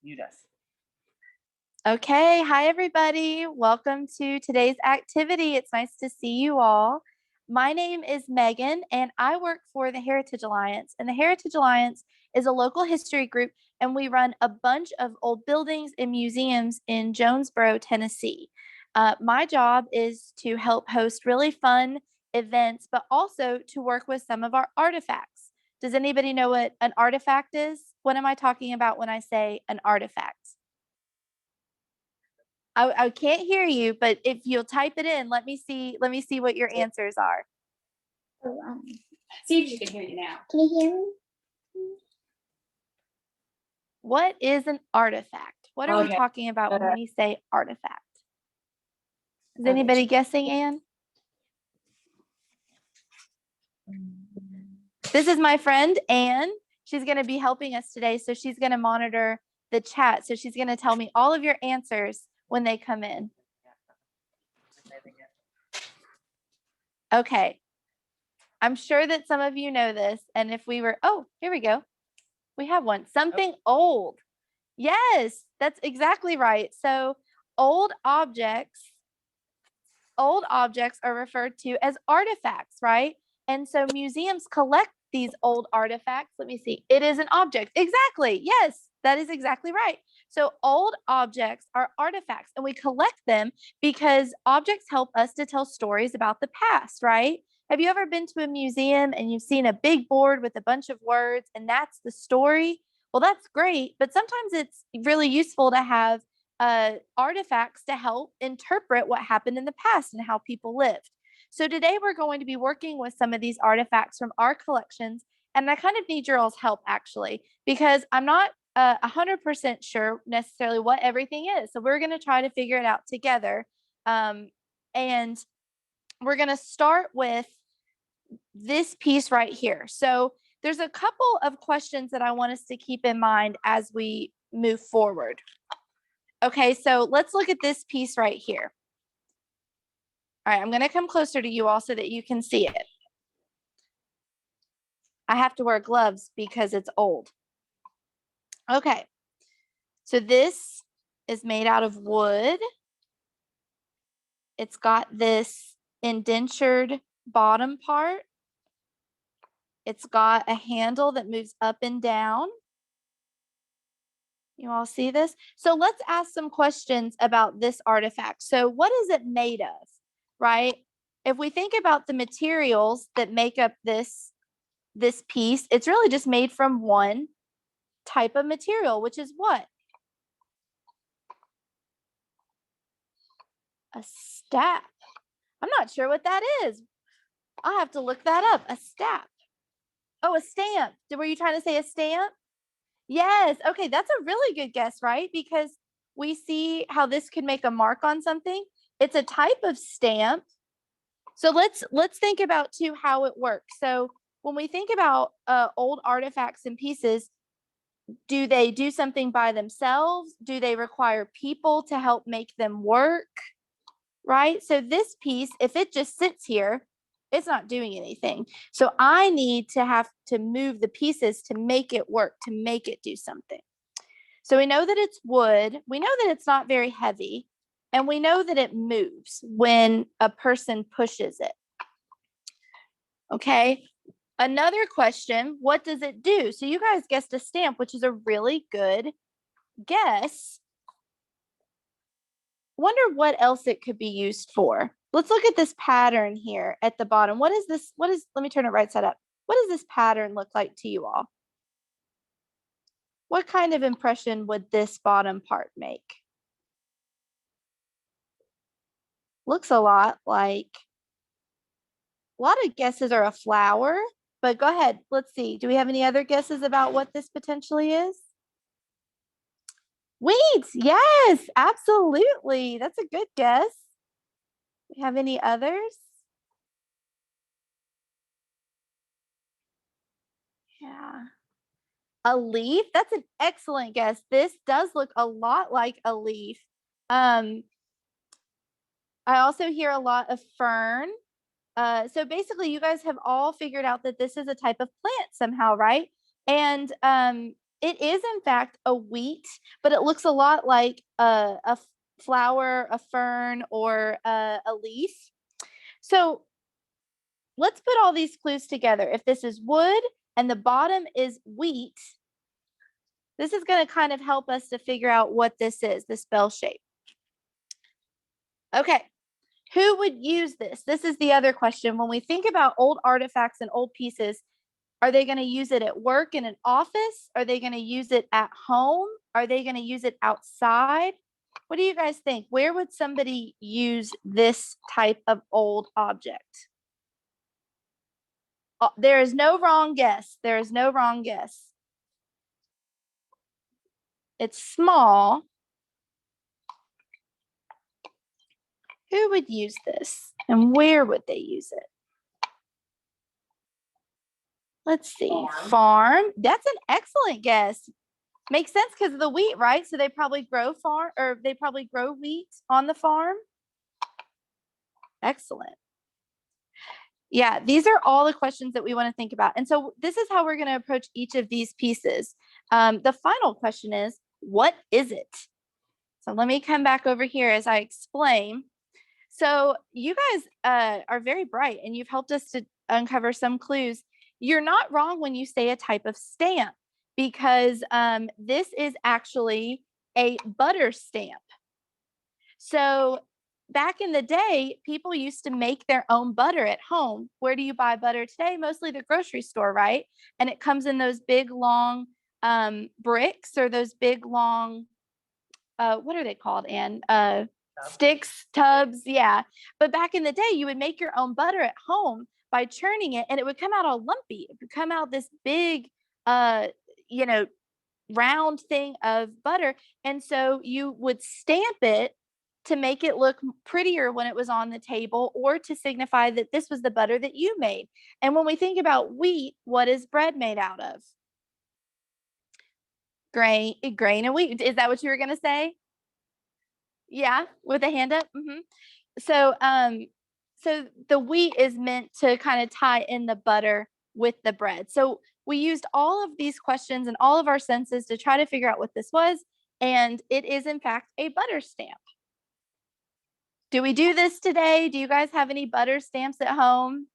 Mute us. Okay, hi everybody. Welcome to today's activity. It's nice to see you all. My name is Megan and I work for the Heritage Alliance. And the Heritage Alliance is a local history group and we run a bunch of old buildings and museums in Jonesboro, Tennessee. My job is to help host really fun events, but also to work with some of our artifacts. Does anybody know what an artifact is? What am I talking about when I say an artifact? I can't hear you, but if you'll type it in, let me see what your answers are. See if she can hear you now. Can you hear me? What is an artifact? What are we talking about when we say artifact? Is anybody guessing, Anne? This is my friend, Anne. She's going to be helping us today, so she's going to monitor the chat. So she's going to tell me all of your answers when they come in. Okay. I'm sure that some of you know this. And if we were, oh, here we go. We have one. Something old. Yes, that's exactly right. So old objects are referred to as artifacts, right? And so museums collect these old artifacts. Let me see. It is an object. Exactly. Yes, that is exactly right. So old objects are artifacts and we collect them because objects help us to tell stories about the past, right? Have you ever been to a museum and you've seen a big board with a bunch of words and that's the story? Well, that's great, but sometimes it's really useful to have artifacts to help interpret what happened in the past and how people lived. So today we're going to be working with some of these artifacts from our collections. And I kind of need your all's help actually, because I'm not 100% sure necessarily what everything is. So we're going to try to figure it out together. And we're going to start with this piece right here. So there's a couple of questions that I want us to keep in mind as we move forward. Okay, so let's look at this piece right here. All right, I'm going to come closer to you all so that you can see it. I have to wear gloves because it's old. Okay, so this is made out of wood. It's got this indentured bottom part. It's got a handle that moves up and down. You all see this? So let's ask some questions about this artifact. So what is it made of, right? If we think about the materials that make up this piece, it's really just made from one type of material, which is what? A staff. I'm not sure what that is. I'll have to look that up. A staff. Oh, a stamp. Were you trying to say a stamp? Yes. Okay, that's a really good guess, right? Because we see how this could make a mark on something. It's a type of stamp. So let's think about too how it works. So when we think about old artifacts and pieces, do they do something by themselves? Do they require people to help make them work? Right? So this piece, if it just sits here, it's not doing anything. So I need to have to move the pieces to make it work, to make it do something. So we know that it's wood. We know that it's not very heavy. And we know that it moves when a person pushes it. Okay. Another question, what does it do? So you guys guessed a stamp, which is a really good guess. Wonder what else it could be used for. Let's look at this pattern here at the bottom. What is this? Let me turn it right side up. What does this pattern look like to you all? What kind of impression would this bottom part make? Looks a lot like, a lot of guesses are a flower, but go ahead. Let's see. Do we have any other guesses about what this potentially is? Weeds. Yes, absolutely. That's a good guess. Do we have any others? Yeah. A leaf. That's an excellent guess. This does look a lot like a leaf. I also hear a lot of fern. So basically you guys have all figured out that this is a type of plant somehow, right? And It is, in fact, a wheat, but it looks a lot like a flower, a fern, or a leaf. So let's put all these clues together. If this is wood and the bottom is wheat, this is going to kind of help us to figure out what this is, this bell shape. Okay, who would use this? This is the other question. When we think about old artifacts and old pieces, are they going to use it at work in an office? Are they going to use it at home? Are they going to use it outside? What do you guys think? Where would somebody use this type of old object? There is no wrong guess. There is no wrong guess. It's small. Who would use this? And where would they use it? Let's see. Farm. That's an excellent guess. Makes sense because of the wheat, right? So they probably grow wheat on the farm. Excellent. Yeah, these are all the questions that we want to think about. And so this is how we're going to approach each of these pieces. The final question is, what is it? So let me come back over here as I explain. So you guys are very bright and you've helped us to uncover some clues. You're not wrong when you say a type of stamp, because this is actually a butter stamp. So back in the day, people used to make their own butter at home. Where do you buy butter today? Mostly the grocery store, right? And it comes in those big, long bricks, or those big, long, what are they called, Ann? Sticks, tubs, yeah. But back in the day, you would make your own butter at home by churning it, and it would come out all lumpy. It would come out this big, round thing of butter. And so you would stamp it to make it look prettier when it was on the table, or to signify that this was the butter that you made. And when we think about wheat, what is bread made out of? Grain and wheat. Is that what you were going to say? Yeah, with a hand up. So the wheat is meant to kind of tie in the butter with the bread. So we used all of these questions and all of our senses to try to figure out what this was, and it is in fact a butter stamp. Do we do this today? Do you guys have any butter stamps at home?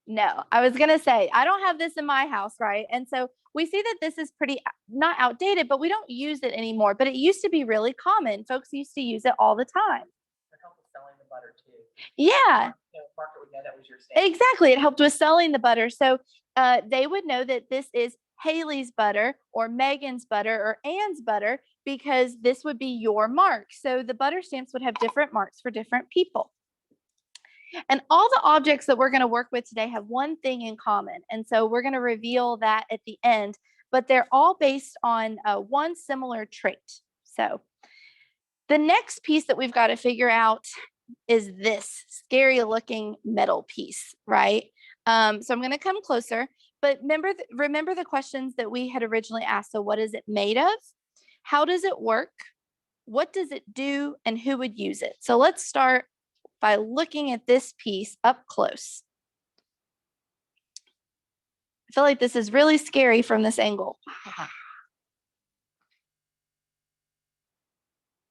No, I was going to say, I don't have this in my house, right? And so we see that this is pretty, not outdated, but we don't use it anymore. But it used to be really common. Folks used to use it all the time. It helped with selling the butter too. Yeah. Market would know that was your stamp. Exactly. It helped with selling the butter. So they would know that this is Haley's butter, or Megan's butter, or Ann's butter, because this would be your mark. So the butter stamps would have different marks for different people. And all the objects that we're going to work with today have one thing in common. And so we're going to reveal that at the end, but they're all based on one similar trait. So the next piece that we've got to figure out is this scary looking metal piece, right? So I'm going to come closer, but remember the questions that we had originally asked. So what is it made of? How does it work? What does it do? And who would use it? So let's start by looking at this piece up close. I feel like this is really scary from this angle.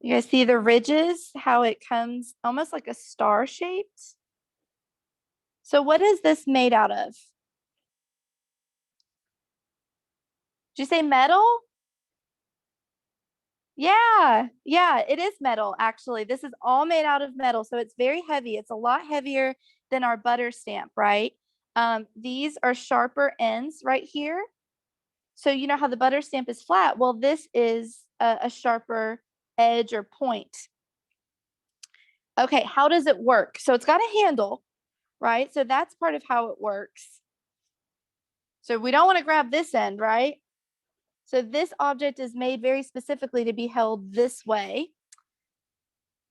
You guys see the ridges, how it comes almost like a star shaped? So what is this made out of? Did you say metal? Yeah, it is metal, actually. This is all made out of metal, so it's very heavy. It's a lot heavier than our butter stamp, right? These are sharper ends right here. So you know how the butter stamp is flat? Well, this is a sharper edge or point. Okay, how does it work? So it's got a handle, right? So that's part of how it works. So we don't want to grab this end, right? So this object is made very specifically to be held this way.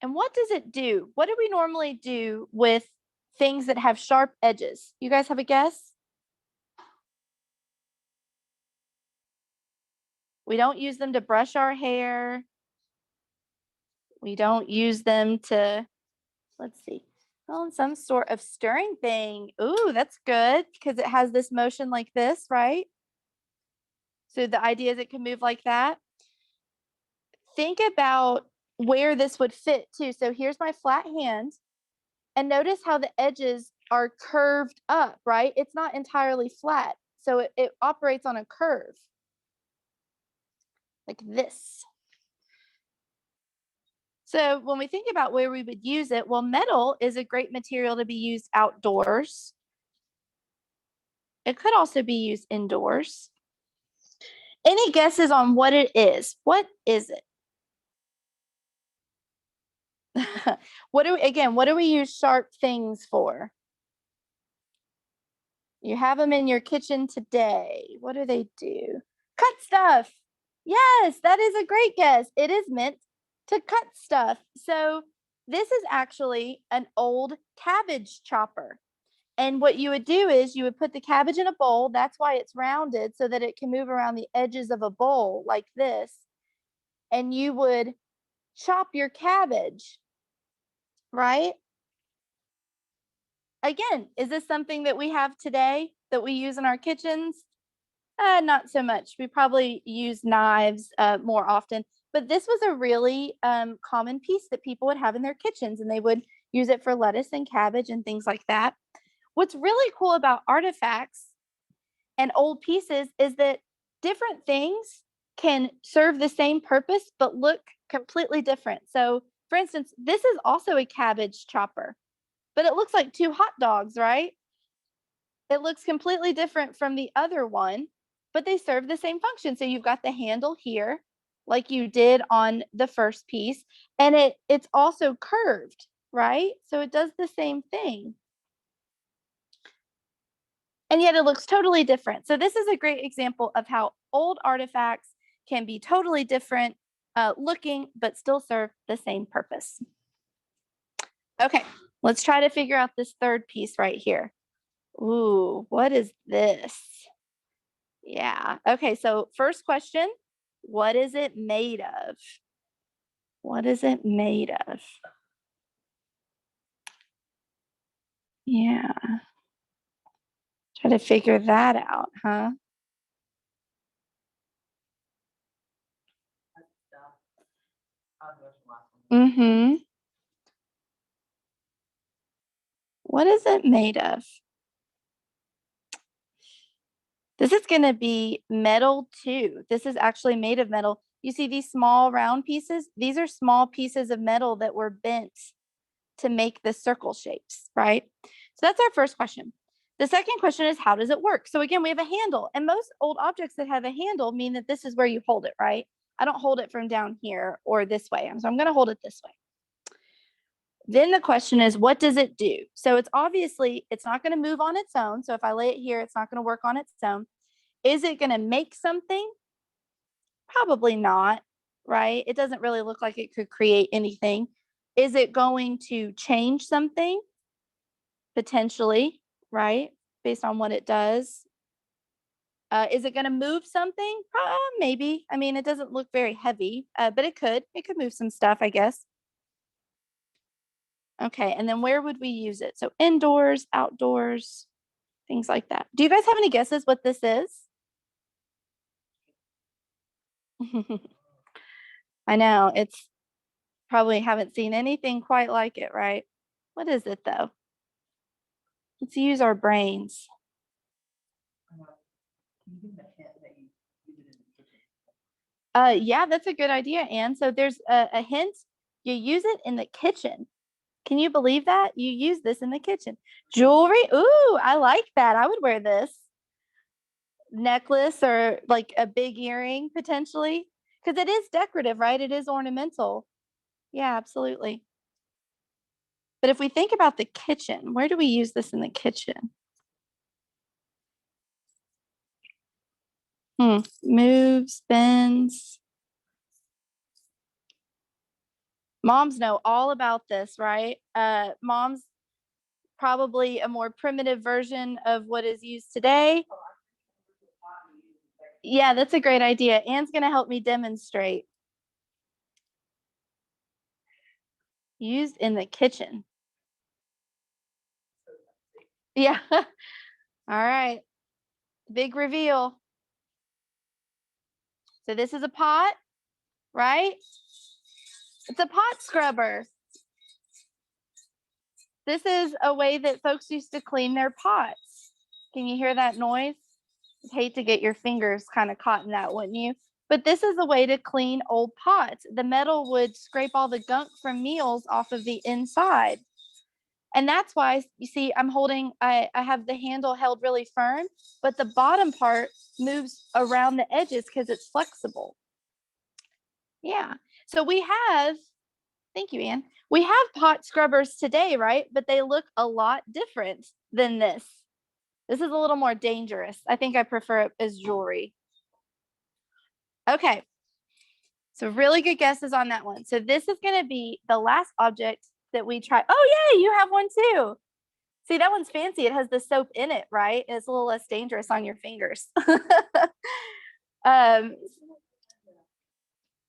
And what does it do? What do we normally do with things that have sharp edges? You guys have a guess? We don't use them to brush our hair. We don't use them to, let's see, well, some sort of stirring thing. Ooh, that's good, because it has this motion like this, right? So the idea is it can move like that. Think about where this would fit too. So here's my flat hand. And notice how the edges are curved up, right? It's not entirely flat. So it operates on a curve like this. So when we think about where we would use it, well, metal is a great material to be used outdoors. It could also be used indoors. Any guesses on what it is? What is it? What do we use sharp things for? You have them in your kitchen today. What do they do? Cut stuff. Yes, that is a great guess. It is meant to cut stuff. So this is actually an old cabbage chopper. And what you would do is you would put the cabbage in a bowl. That's why it's rounded, so that it can move around the edges of a bowl like this. And you would chop your cabbage, right? Again, is this something that we have today that we use in our kitchens? Not so much. We probably use knives more often, but this was a really common piece that people would have in their kitchens, and they would use it for lettuce and cabbage and things like that. What's really cool about artifacts and old pieces is that different things can serve the same purpose but look completely different. So, for instance, this is also a cabbage chopper, but it looks like two hot dogs, right? It looks completely different from the other one, but they serve the same function. So you've got the handle here, like you did on the first piece, and it's also curved, right? So it does the same thing. And yet it looks totally different. So this is a great example of how old artifacts can be totally different looking, but still serve the same purpose. Okay, let's try to figure out this third piece right here. Ooh, what is this? Yeah. Okay, so first question, what is it made of? What is it made of? Yeah. Try to figure that out, huh? Mm-hmm. What is it made of? This is going to be metal too. This is actually made of metal. You see these small round pieces? These are small pieces of metal that were bent to make the circle shapes, right? So that's our first question. The second question is, how does it work? So again, we have a handle, and most old objects that have a handle mean that this is where you hold it, right? I don't hold it from down here or this way. So I'm going to hold it this way. Then the question is, what does it do? So it's not going to move on its own. So if I lay it here, it's not going to work on its own. Is it going to make something? Probably not, right? It doesn't really look like it could create anything. Is it going to change something? Potentially, right? Based on what it does. Is it going to move something? Maybe. I mean, it doesn't look very heavy, but it could. It could move some stuff, I guess. Okay, and then where would we use it? So indoors, outdoors, things like that. Do you guys have any guesses what this is? I know, it's probably haven't seen anything quite like it, right? What is it though? Let's use our brains. Yeah, that's a good idea, Anne. So there's a hint. You use it in the kitchen. Can you believe that? You use this in the kitchen. Jewelry. Ooh, I like that. I would wear this. Necklace or like a big earring potentially, because it is decorative, right? It is ornamental. Yeah, absolutely. But if we think about the kitchen, where do we use this in the kitchen? Moves, bends. Moms know all about this, right? Moms probably a more primitive version of what is used today. Yeah, that's a great idea. Anne's going to help me demonstrate. Used in the kitchen. Yeah. All right. Big reveal. So this is a pot, right? It's a pot scrubber. This is a way that folks used to clean their pots. Can you hear that noise? I'd hate to get your fingers kind of caught in that, wouldn't you? But this is a way to clean old pots. The metal would scrape all the gunk from meals off of the inside. And that's why you see I have the handle held really firm, but the bottom part moves around the edges because it's flexible. Yeah. So thank you, Anne. We have pot scrubbers today, right? But they look a lot different than this. This is a little more dangerous. I think I prefer it as jewelry. Okay. So really good guesses on that one. So this is going to be the last object that we try. Oh, yeah, you have one too. See, that one's fancy. It has the soap in it, right? It's a little less dangerous on your fingers.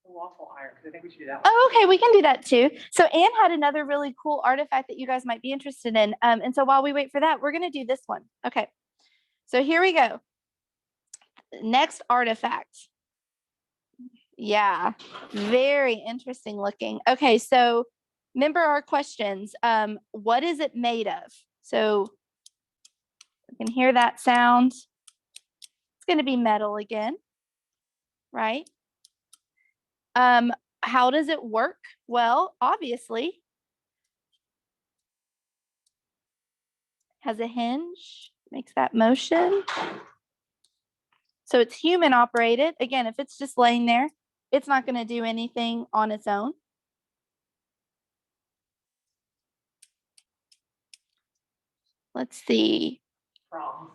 Waffle Iron, because I think we should do that one. Oh, okay, we can do that too. So Anne had another really cool artifact that you guys might be interested in. And so while we wait for that, we're going to do this one. Okay, so here we go. Next artifact. Yeah, very interesting looking. Okay, so remember our questions. What is it made of? So you can hear that sound. It's going to be metal again, right? How does it work? Well, obviously, has a hinge, makes that motion. So it's human operated. Again, if it's just laying there, it's not going to do anything on its own. Let's see. Prongs.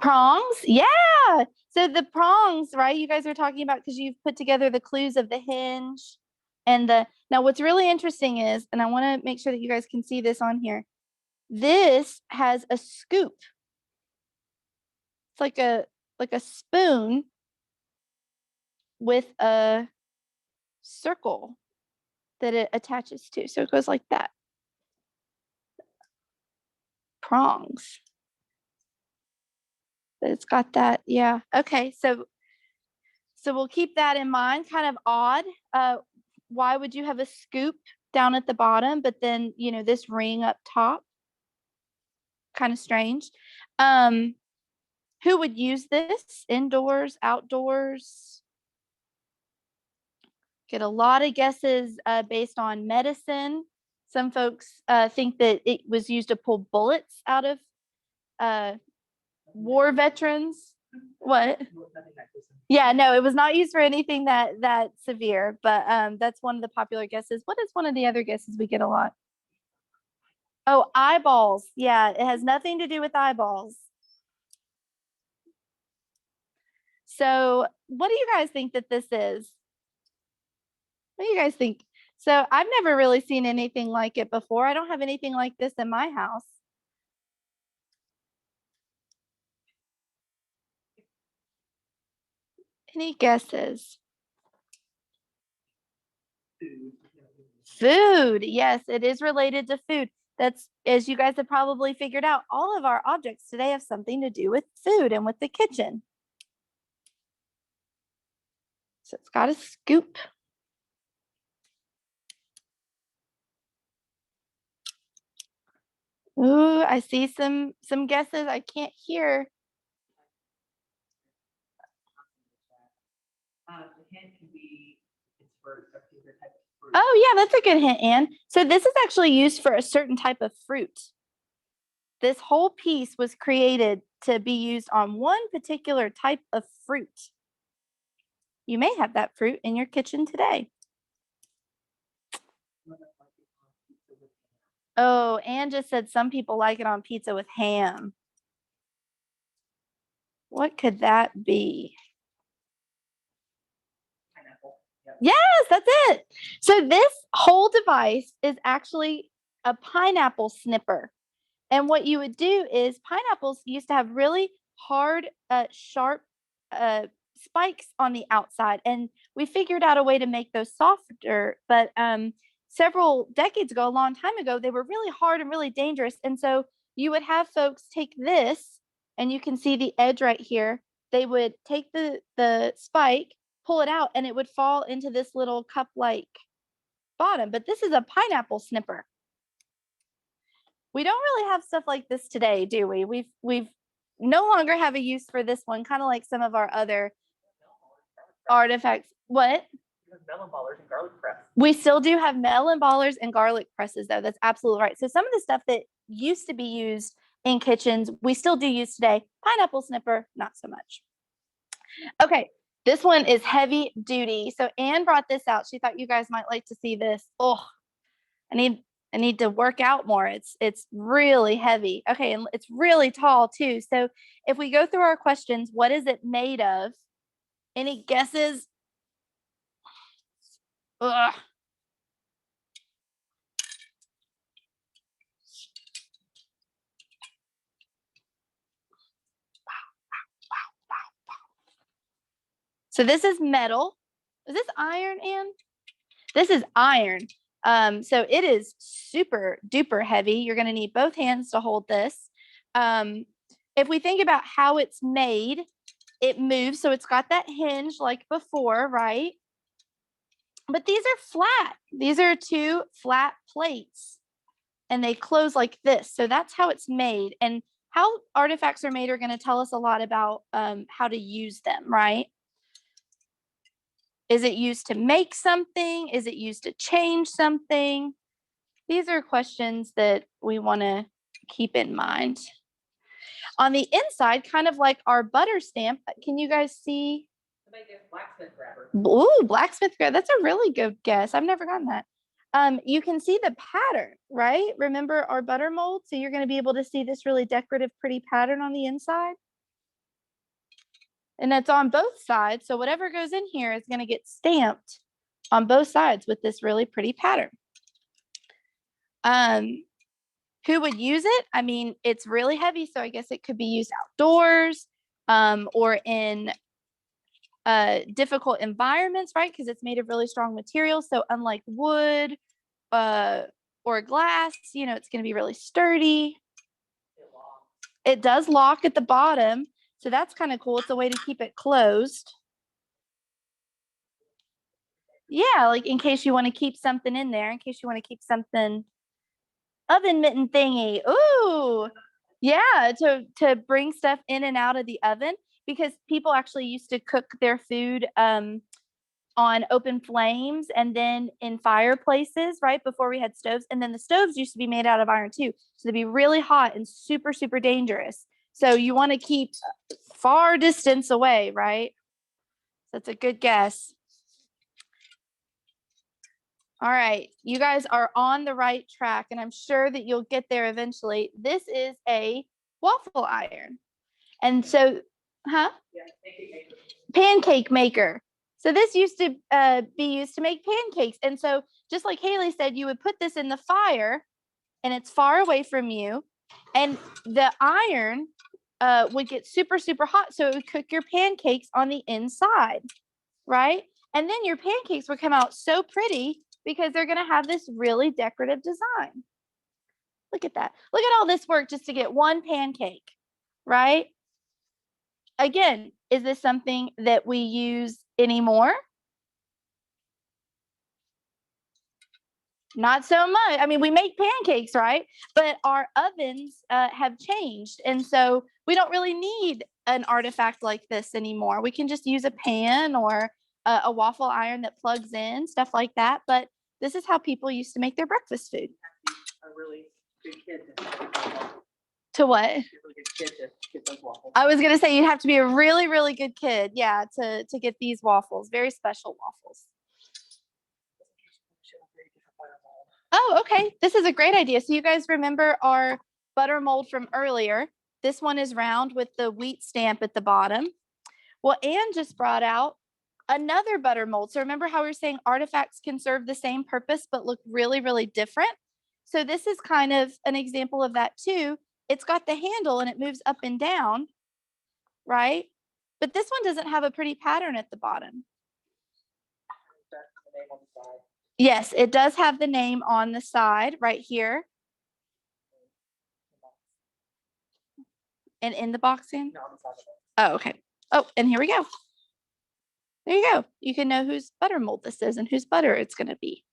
Prongs? Yeah. So the prongs, right? You guys are talking about because you've put together the clues of the hinge and now what's really interesting is, and I want to make sure that you guys can see this on here. This has a scoop. It's like a spoon with a circle that it attaches to. So it goes like that. Prongs. But it's got that, yeah. Okay, so we'll keep that in mind. Kind of odd. Why would you have a scoop down at the bottom, but then, this ring up top? Kind of strange. Who would use this? Indoors, outdoors? Get a lot of guesses based on medicine. Some folks think that it was used to pull bullets out of war veterans. What? Yeah, no, it was not used for anything that severe, but that's one of the popular guesses. What is one of the other guesses we get a lot? Oh, eyeballs. Yeah, it has nothing to do with eyeballs. So what do you guys think that this is? What do you guys think? So I've never really seen anything like it before. I don't have anything like this in my house. Any guesses? Food. Yes, it is related to food. That's, as you guys have probably figured out, all of our objects today have something to do with food and with the kitchen. So it's got a scoop. Ooh, I see some guesses I can't hear. The hint can be it's for a favorite type of fruit. Oh, yeah, that's a good hint, Anne. So this is actually used for a certain type of fruit. This whole piece was created to be used on one particular type of fruit. You may have that fruit in your kitchen today. Oh, Anne just said some people like it on pizza with ham. What could that be? Pineapple. Yep. Yes, that's it. So this whole device is actually a pineapple snipper. And what you would do is pineapples used to have really hard, sharp spikes on the outside. And we figured out a way to make those softer. But several decades ago, a long time ago, they were really hard and really dangerous. And so you would have folks take this, and you can see the edge right here. They would take the spike pull it out and it would fall into this little cup-like bottom. But this is a pineapple snipper. We don't really have stuff like this today, do we? We've no longer have a use for this one, kind of like some of our other artifacts. What? Melon ballers and garlic press. We still do have melon ballers and garlic presses, though. That's absolutely right. So some of the stuff that used to be used in kitchens, we still do use today. Pineapple snipper, not so much. Okay, this one is heavy duty. So Anne brought this out. She thought you guys might like to see this. Oh, I need to work out more. It's really heavy. Okay, and it's really tall too. So if we go through our questions, what is it made of? Any guesses? Ugh. So this is metal. Is this iron, Anne? This is iron. So it is super duper heavy. You're going to need both hands to hold this. If we think about how it's made, it moves. So it's got that hinge like before, right? But these are flat. These are two flat plates and they close like this. So that's how it's made. And how artifacts are made are going to tell us a lot about how to use them, right? Is it used to make something? Is it used to change something? These are questions that we want to keep in mind. On the inside, kind of like our butter stamp, can you guys see? Blacksmith grabber. Ooh, blacksmith grabber. That's a really good guess. I've never gotten that. You can see the pattern, right? Remember our butter mold? So you're going to be able to see this really decorative, pretty pattern on the inside. And it's on both sides. So whatever goes in here is going to get stamped on both sides with this really pretty pattern. Who would use it? I mean, it's really heavy, so I guess it could be used outdoors or in difficult environments, right? Because it's made of really strong materials. So unlike wood or glass, you know, it's going to be really sturdy. It does lock at the bottom. So that's kind of cool. It's a way to keep it closed. Yeah, like in case you want to keep something in there, in case you want to keep something oven mitten thingy. Ooh, yeah, to bring stuff in and out of the oven, because people actually used to cook their food on open flames and then in fireplaces, right, before we had stoves. And then the stoves used to be made out of iron too. So they'd be really hot and super, super dangerous. So you want to keep far distance away, right? That's a good guess. All right, you guys are on the right track, and I'm sure that you'll get there eventually. This is a waffle iron. And so, Yeah, pancake maker. So this used to be used to make pancakes. And so just like Haley said, you would put this in the fire and it's far away from you. And the iron would get super, super hot. So it would cook your pancakes on the inside, right? And then your pancakes would come out so pretty because they're going to have this really decorative design. Look at that. Look at all this work just to get one pancake, right? Again, is this something that we use anymore? Not so much. I mean, we make pancakes, right? But our ovens have changed. And so we don't really need an artifact like this anymore. We can just use a pan or a waffle iron that plugs in, stuff like that. But this is how people used to make their breakfast food. A really good kid To what? to get those waffles. I was going to say you'd have to be a really, really good kid, yeah, to get these waffles. Very special waffles. Oh, okay. This is a great idea. So you guys remember our butter mold from earlier. This one is round with the wheat stamp at the bottom. Well, Anne just brought out another butter mold. So remember how we were saying artifacts can serve the same purpose but look really, really different? So this is kind of an example of that too. It's got the handle and it moves up and down, right? But this one doesn't have a pretty pattern at the bottom. Yes, it does have the name on the side right here. And in the box in? No, on the side of it. Oh, okay. Oh, and here we go. There you go. You can know whose butter mold this is and whose butter it's going to be.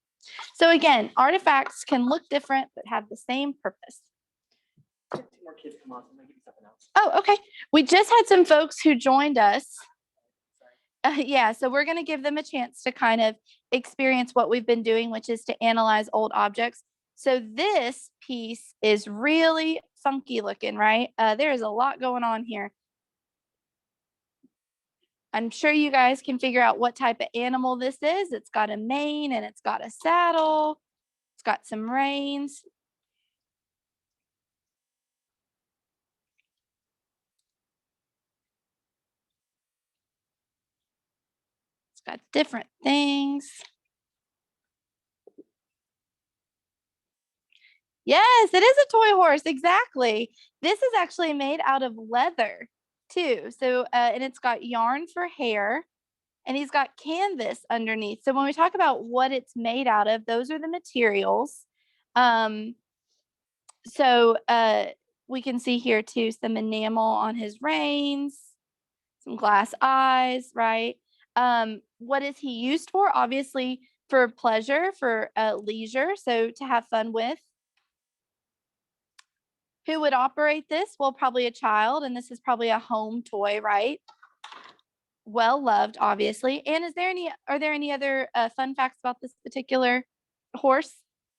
So again, artifacts can look different, but have the same purpose. Two more kids come on, so I'm gonna give you something else. Oh, okay. We just had some folks who joined us. Yeah, so we're going to give them a chance to kind of experience what we've been doing, which is to analyze old objects. So this piece is really funky looking, right? There is a lot going on here. I'm sure you guys can figure out what type of animal this is. It's got a mane and it's got a saddle. It's got some reins. It's got different things. Yes, it is a toy horse. Exactly. This is actually made out of leather too. So, and it's got yarn for hair and he's got canvas underneath. So when we talk about what it's made out of, those are the materials. So we can see here too, some enamel on his reins, some glass eyes, right? What is he used for? Obviously for pleasure, for leisure. So to have fun with. Who would operate this? Well, probably a child, and this is probably a home toy, right? Well loved, obviously. And are there any other fun facts about this particular horse?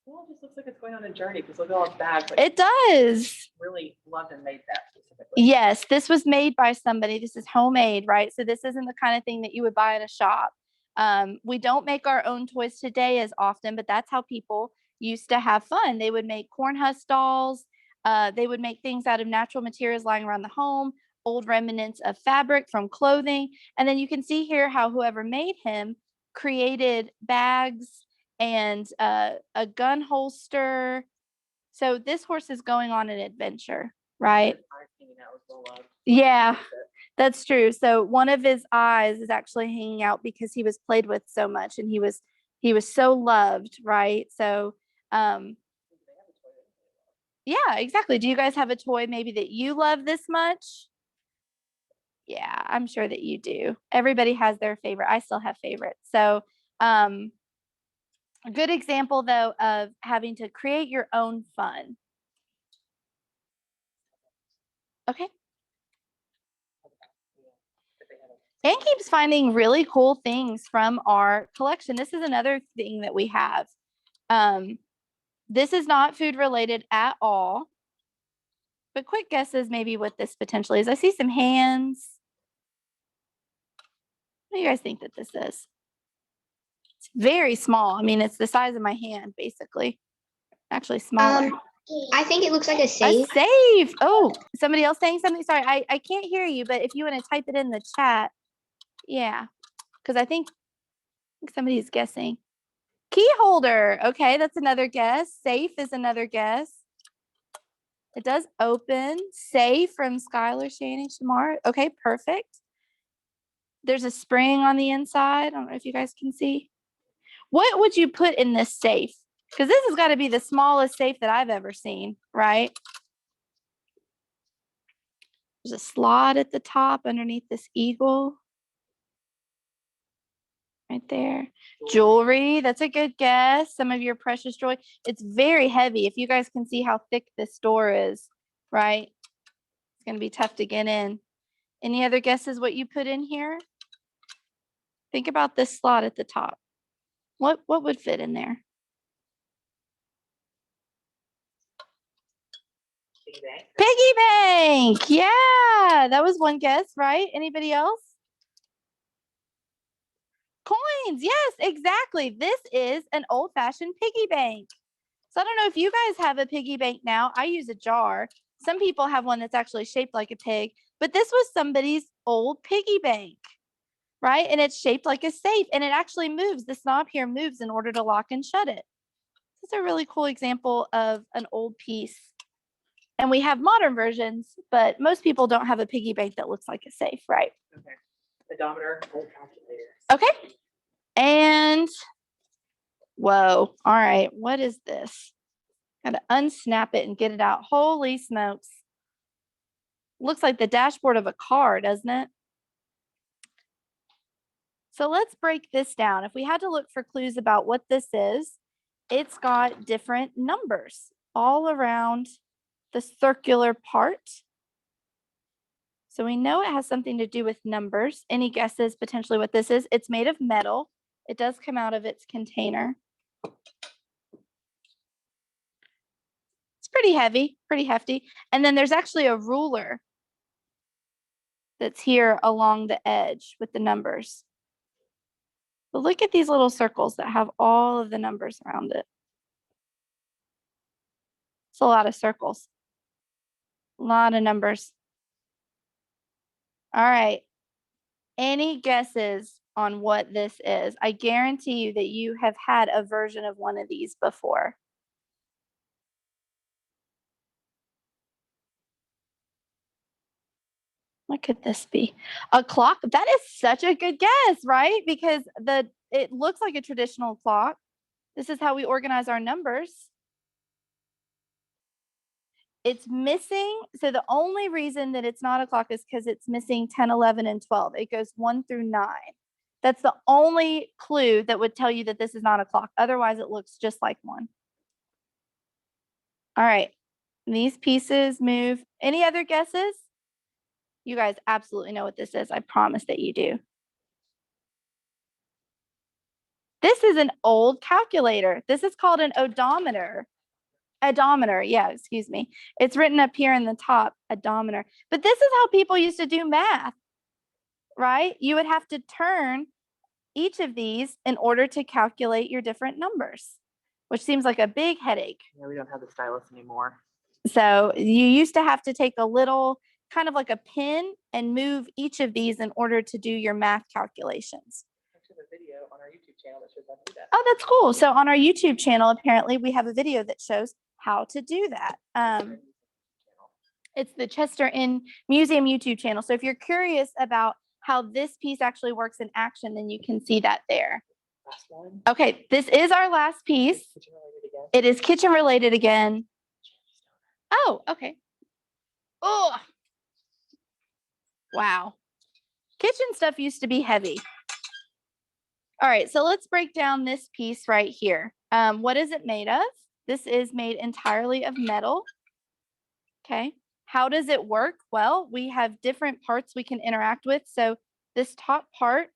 Well, it just looks like it's going on a journey because look at all its bags. Like, It does. really loved and made that specifically. Yes, this was made by somebody. This is homemade, right? So this isn't the kind of thing that you would buy in a shop. We don't make our own toys today as often, but that's how people used to have fun. They would make corn husk dolls. They would make things out of natural materials lying around the home, old remnants of fabric from clothing. And then you can see here how whoever made him created bags and a gun holster. So this horse is going on an adventure, right? Yeah, that's true. So one of his eyes is actually hanging out because he was played with so much and he was so loved, right? So yeah, exactly. Do you guys have a toy maybe that you love this much? Yeah, I'm sure that you do. Everybody has their favorite. I still have favorites. So a good example though of having to create your own fun. Okay. And keeps finding really cool things from our collection. This is another thing that we have. This is not food related at all, but quick guesses maybe what this potentially is. I see some hands. What do you guys think that this is? It's very small. I mean, it's the size of my hand, basically. Actually smaller. I think it looks like a safe. A safe. Oh, somebody else saying something? Sorry, I can't hear you, but if you want to type it in the chat. Yeah, because I think somebody's guessing. Key holder. Okay, that's another guess. Safe is another guess. It does open. Safe from Skylar, Shannon, Shamar. Okay, perfect. There's a spring on the inside. I don't know if you guys can see. What would you put in this safe? Because this has got to be the smallest safe that I've ever seen, right? There's a slot at the top underneath this eagle. Right there. Jewelry, that's a good guess. Some of your precious jewelry. It's very heavy. If you guys can see how thick this door is, right? It's going to be tough to get in. Any other guesses what you put in here? Think about this slot at the top. What would fit in there? Piggy Bank. Piggy Bank. Yeah, that was one guess, right? Anybody else? Coins. Yes, exactly. This is an old-fashioned piggy bank. So I don't know if you guys have a piggy bank now. I use a jar. Some people have one that's actually shaped like a pig, but this was somebody's old piggy bank, right? And it's shaped like a safe and it actually moves. The knob here moves in order to lock and shut it. This is a really cool example of an old piece. And we have modern versions, but most people don't have a piggy bank that looks like a safe, right? Okay. Pedometer, old calculator. Okay. And whoa. All right. What is this? Got to unsnap it and get it out. Holy smokes. Looks like the dashboard of a car, doesn't it? So let's break this down. If we had to look for clues about what this is, it's got different numbers all around the circular part. So we know it has something to do with numbers. Any guesses potentially what this is? It's made of metal. It does come out of its container. It's pretty heavy, pretty hefty. And then there's actually a ruler that's here along the edge with the numbers. But look at these little circles that have all of the numbers around it. It's a lot of circles, a lot of numbers. All right. Any guesses on what this is? I guarantee you that you have had a version of one of these before. What could this be? A clock? That is such a good guess, right? Because it looks like a traditional clock. This is how we organize our numbers. It's missing. So the only reason that it's not a clock is because it's missing 10, 11, and 12. It goes 1 through 9. That's the only clue that would tell you that this is not a clock. Otherwise, it looks just like one. All right. These pieces move. Any other guesses? You guys absolutely know what this is. I promise that you do. This is an old calculator. This is called an odometer. Odometer, yeah, excuse me. It's written up here in the top, odometer. But this is how people used to do math, right? You would have to turn each of these in order to calculate your different numbers, which seems like a big headache. Yeah, we don't have the stylus anymore. So you used to have to take a little, kind of like a pin, and move each of these in order to do your math calculations. There's a video on our YouTube channel that shows how to do that. Oh, that's cool. So on our YouTube channel, apparently we have a video that shows how to do that. It's the Chester Inn Museum YouTube channel. So if you're curious about how this piece actually works in action, then you can see that there. Last one. Okay, this is our last piece. Kitchen related again. It is kitchen related again. Oh, okay. Oh, wow. Kitchen stuff used to be heavy. All right, so let's break down this piece right here. What is it made of? This is made entirely of metal. Okay. How does it work? Well, we have different parts we can interact with. So this top part,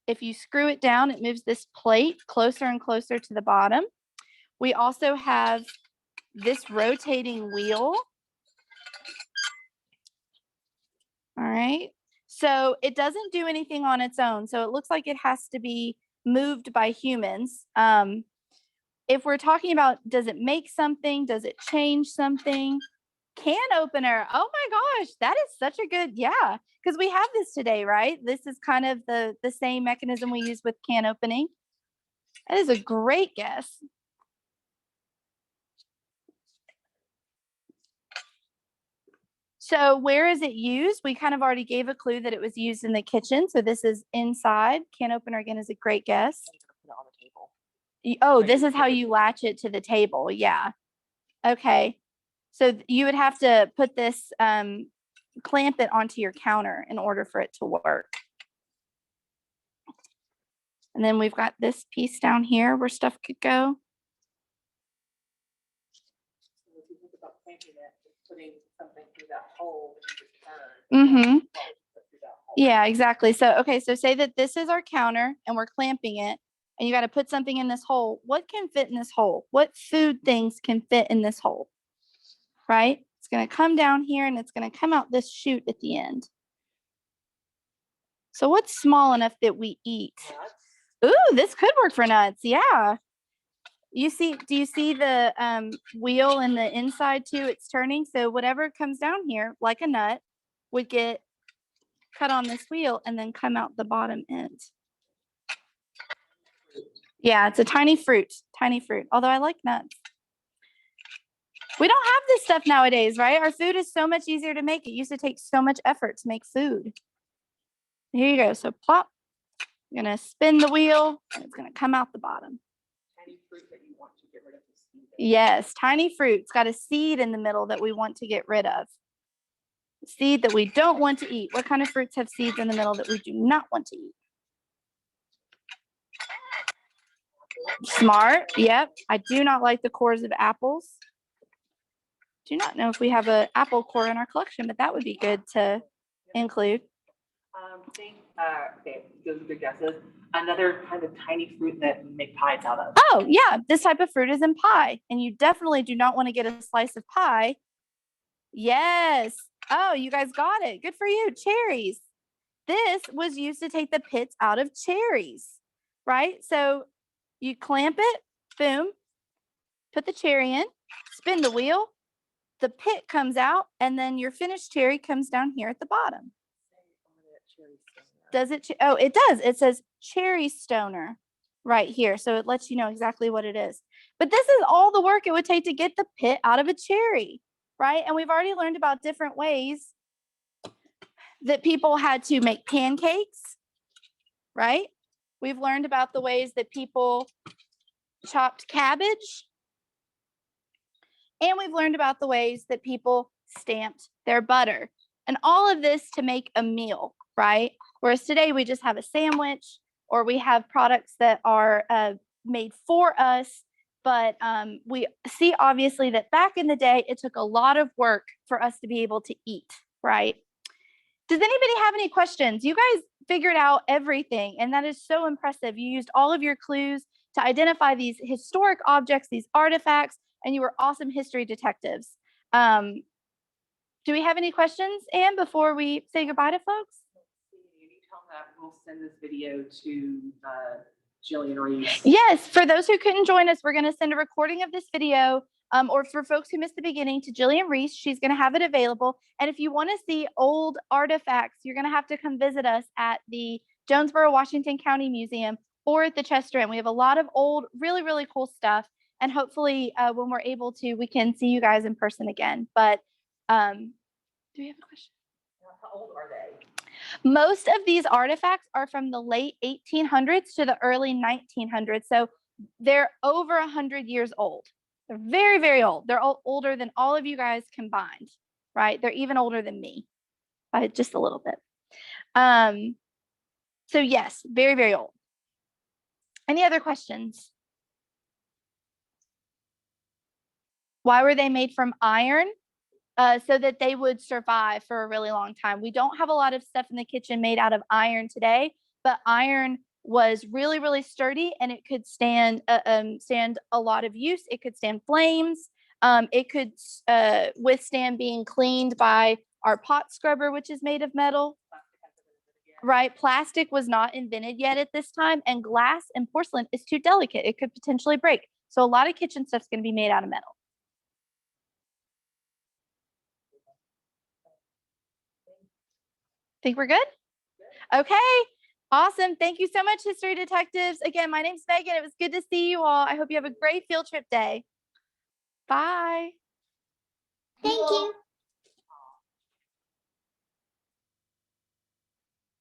if you screw it down, it moves this plate closer and closer to the bottom. We also have this rotating wheel. All right. So it doesn't do anything on its own. So it looks like it has to be moved by humans. If we're talking about, does it make something? Does it change something? Can opener. Oh my gosh, that is such a good, yeah. Because we have this today, right? This is kind of the same mechanism we use with can opening. That is a great guess. So where is it used? We kind of already gave a clue that it was used in the kitchen. So this is inside. Can opener again is a great guess. Put it on the table. Oh, this is how you latch it to the table. Yeah. Okay. So you would have to put this, clamp it onto your counter in order for it to work. And then we've got this piece down here where stuff could go. So if you think about clamping it, it's putting something through that hole that you just turn. Mm-hmm. Put through that hole. Yeah, exactly. So, okay, so say that this is our counter and we're clamping it, and you got to put something in this hole. What can fit in this hole? What food things can fit in this hole? Right? It's going to come down here and it's going to come out this chute at the end. So what's small enough that we eat? Nuts. Ooh, this could work for nuts. Yeah. You see, do you see the wheel in the inside too? It's turning. So whatever comes down here, like a nut, would get cut on this wheel and then come out the bottom end. Yeah, it's a tiny fruit, although I like nuts. We don't have this stuff nowadays, right? Our food is so much easier to make. It used to take so much effort to make food. Here you go. So plop. You're going to spin the wheel and it's going to come out the bottom. Tiny fruit that you want to get rid of the seed. Yes, tiny fruit. It's got a seed in the middle that we want to get rid of. Seed that we don't want to eat. What kind of fruits have seeds in the middle that we do not want to eat? Smart. Yep. I do not like the cores of apples. Do not know if we have an apple core in our collection, but that would be good to include. Okay, those are good guesses. Another kind of tiny fruit that we make pies out of. Oh, yeah. This type of fruit is in pie, and you definitely do not want to get a slice of pie. Yes. Oh, you guys got it. Good for you. Cherries. This was used to take the pits out of cherries, right? So you clamp it, boom, put the cherry in, spin the wheel, the pit comes out, and then your finished cherry comes down here at the bottom. Does it? Oh, it does. It says cherry stoner right here. So it lets you know exactly what it is. But this is all the work it would take to get the pit out of a cherry, right? And we've already learned about different ways that people had to make pancakes, right? We've learned about the ways that people chopped cabbage. And we've learned about the ways that people stamped their butter. And all of this to make a meal, right? Whereas today we just have a sandwich, or we have products that are made for us. But we see obviously that back in the day, it took a lot of work for us to be able to eat, right? Does anybody have any questions? You guys figured out everything, and that is so impressive. You used all of your clues to identify these historic objects, these artifacts, and you were awesome history detectives. Do we have any questions, Anne, before we say goodbye to folks? Anytime that we'll send this video to Jillian Reese. Yes, for those who couldn't join us, we're going to send a recording of this video, or for folks who missed the beginning, to Jillian Reese. She's going to have it available. And if you want to see old artifacts, you're going to have to come visit us at the Jonesboro, Washington County Museum or at the Chester Inn. We have a lot of old, really, really cool stuff. And hopefully when we're able to, we can see you guys in person again. But do we have a question? How old are they? Most of these artifacts are from the late 1800s to the early 1900s. So they're over 100 years old. They're very, very old. They're older than all of you guys combined, right? They're even older than me by just a little bit. So yes, very, very old. Any other questions? Why were they made from iron? So that they would survive for a really long time. We don't have a lot of stuff in the kitchen made out of iron today, but iron was really, really sturdy, and it could stand a lot of use. It could stand flames. It could withstand being cleaned by our pot scrubber, which is made of metal. Right? Plastic was not invented yet at this time, and glass and porcelain is too delicate. It could potentially break. So a lot of kitchen stuff's going to be made out of metal. Think we're good? Okay. Awesome. Thank you so much, History Detectives. Again, my name's Megan. It was good to see you all. I hope you have a great field trip day. Bye. Thank you.